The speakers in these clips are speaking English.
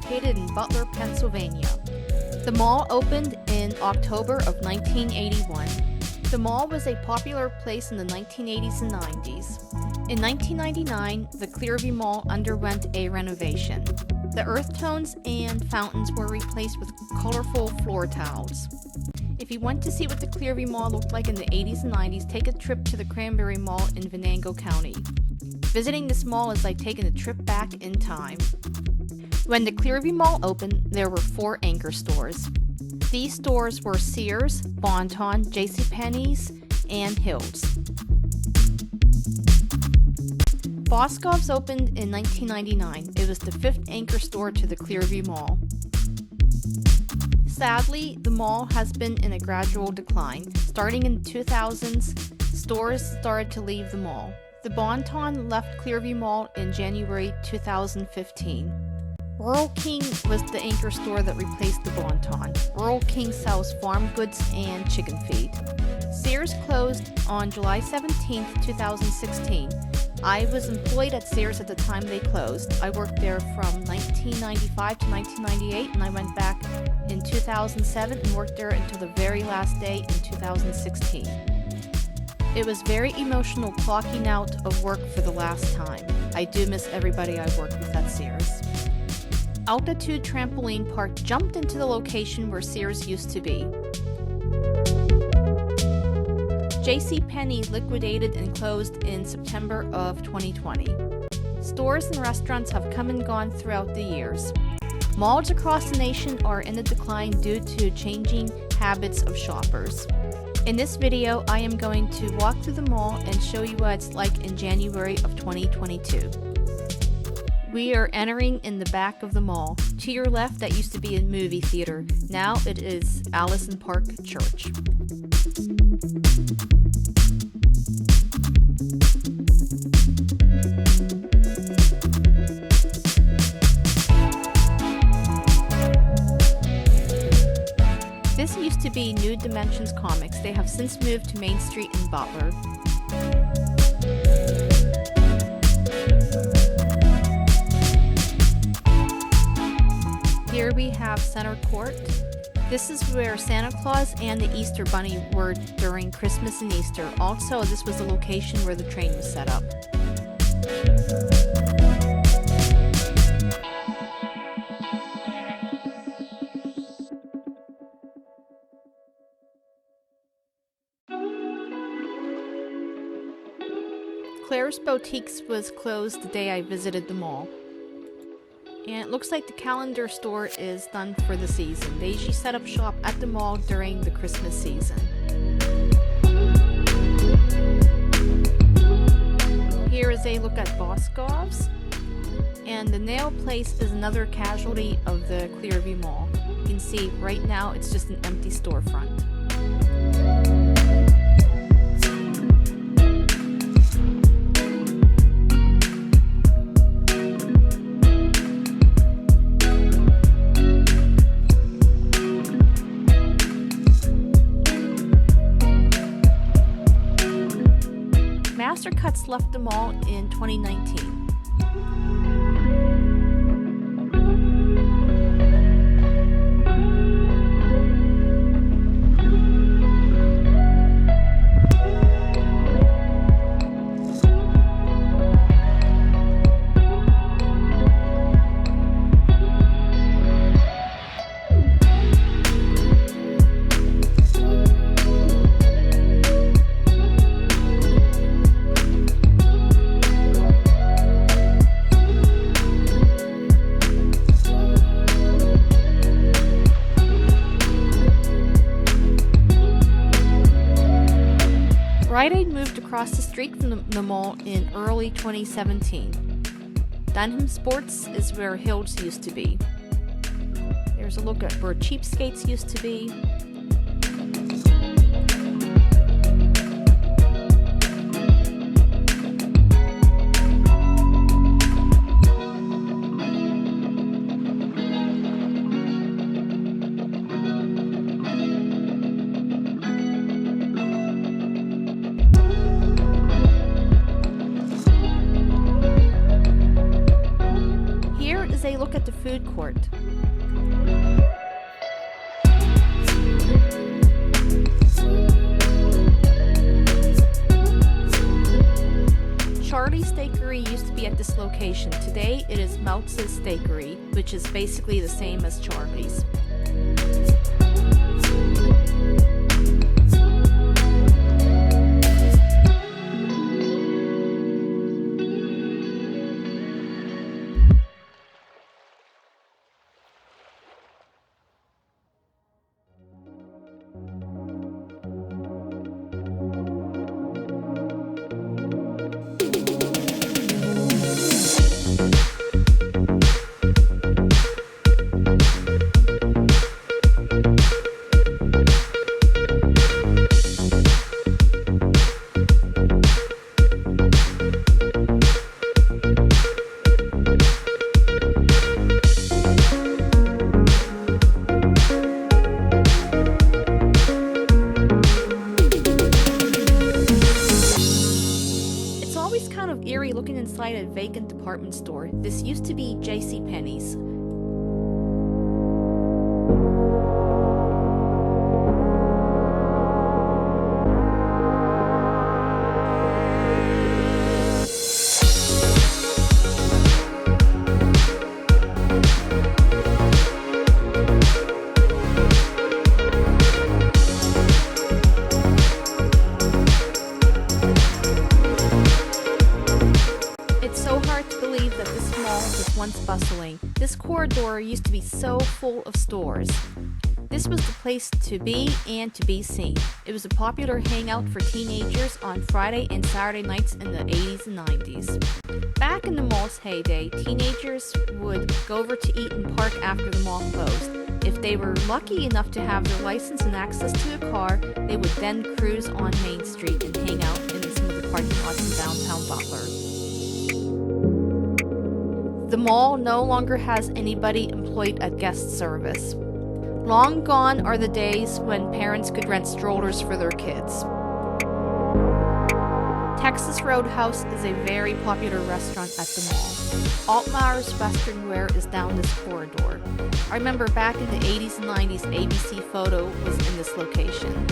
located in Butler, Pennsylvania. The mall opened in October of 1981. The mall was a popular place in the 1980s and 90s. In 1999, the Clearview Mall underwent a renovation. The earth tones and fountains were replaced with colorful floor tiles. If you want to see what the Clearview Mall looked like in the 80s and 90s, take a trip to the Cranberry Mall in Venango County. Visiting this mall is like taking a trip back in time. When the Clearview Mall opened, there were 4 anchor stores. These stores were Sears, Bon-Ton, JCPenney's, and Hills. Boscov's opened in 1999. It was the 5th anchor store to the Clearview Mall. Sadly, the mall has been in a gradual decline. Starting in the 2000s, stores started to leave the mall. The Bon-Ton left Clearview Mall in January 2015. Rural King was the anchor store that replaced the Bon-Ton. Rural King sells farm goods and chicken feed. Sears closed on July 17, 2016. I was employed at Sears at the time they closed. I worked there from 1995 to 1998, and I went back in 2007 and worked there until the very last day in 2016. It was very emotional clocking out of work for the last time. I do miss everybody I worked with at Sears. Altitude Trampoline Park jumped into the location where Sears used to be. JCPenney liquidated and closed in September of 2020. Stores and restaurants have come and gone throughout the years. Malls across the nation are in a decline due to changing habits of shoppers. In this video, I am going to walk through the mall and show you what it's like in January of 2022. We are entering in the back of the mall. To your left, that used to be a movie theater. Now it is Allison Park Church. This used to be New Dimensions Comics. They have since moved to Main Street in Butler. Here we have Center Court. This is where Santa Claus and the Easter Bunny were during Christmas and Easter. Also, this was the location where the train was set up. Claire's Boutiques was closed the day I visited the mall. And it looks like the calendar store is done for the season. They usually set up shop at the mall during the Christmas season. Here is a look at Boscov's. And the nail place is another casualty of the Clearview Mall. You can see right now it's just an empty storefront. Mastercuts left the mall in 2019. Rite Aid moved across the street from the mall in early 2017. Dunham Sports is where Hills used to be. There's a look at where Cheapskates used to be. food court. Charlie's Steakery used to be at this location. Today it is Meltz's Steakery, which is basically the same as Charlie's. Eerie looking inside a vacant department store. This used to be JCPenney's. Once bustling. This corridor used to be so full of stores. This was the place to be and to be seen. It was a popular hangout for teenagers on Friday and Saturday nights in the 80s and 90s. Back in the mall's heyday, teenagers would go over to Eaton Park after the mall closed. If they were lucky enough to have their license and access to a car, they would then cruise on Main Street and hang out in some of the parking lots in downtown Butler. The mall no longer has anybody employed at guest service. Long gone are the days when parents could rent strollers for their kids. Texas Roadhouse is a very popular restaurant at the mall. Altmaier's Western Wear is down this corridor. I remember back in the 80s and 90s, ABC Photo was in this location.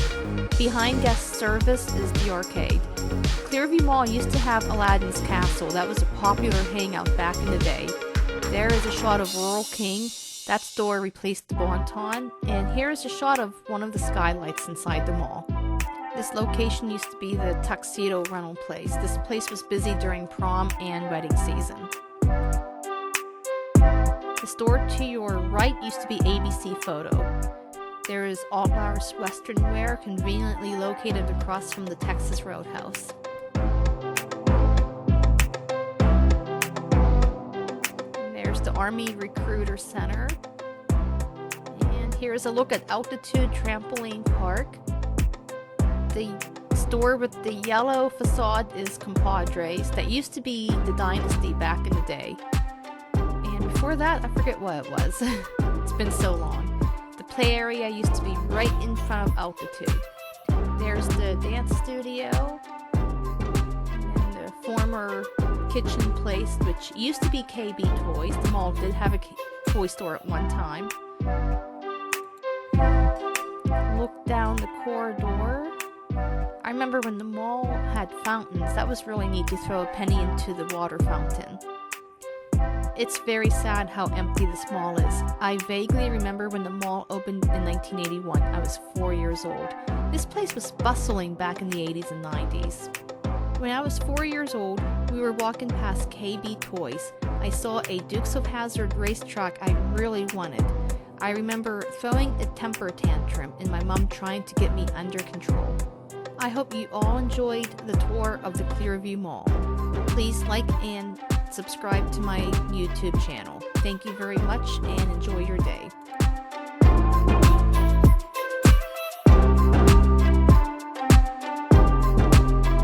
Behind guest service is the arcade. Clearview Mall used to have Aladdin's Castle. That was a popular hangout back in the day. There is a shot of Rural King. That store replaced the Bon-Ton. And here is a shot of one of the skylights inside the mall. This location used to be the tuxedo rental place. This place was busy during prom and wedding season. The store to your right used to be ABC Photo. There is Altmaier's Western Wear, conveniently located across from the Texas Roadhouse. There's the Army Recruiter Center. And here's a look at Altitude Trampoline Park. The store with the yellow facade is Compadres. That used to be the Dynasty back in the day. And before that, I forget what it was. It's been so long. The play area used to be right in front of Altitude. There's the dance studio and the former kitchen place, which used to be KB Toys. The mall did have a toy store at one time. Look down the corridor. I remember when the mall had fountains. That was really neat to throw a penny into the water fountain. It's very sad how empty this mall is. I vaguely remember when the mall opened in 1981. I was 4 years old. This place was bustling back in the 80s and 90s. When I was 4 years old, we were walking past KB Toys. I saw a Dukes of Hazzard racetrack I really wanted. I remember throwing a temper tantrum and my mom trying to get me under control. I hope you all enjoyed the tour of the Clearview Mall. Please like and subscribe to my YouTube channel. Thank you very much and enjoy your day.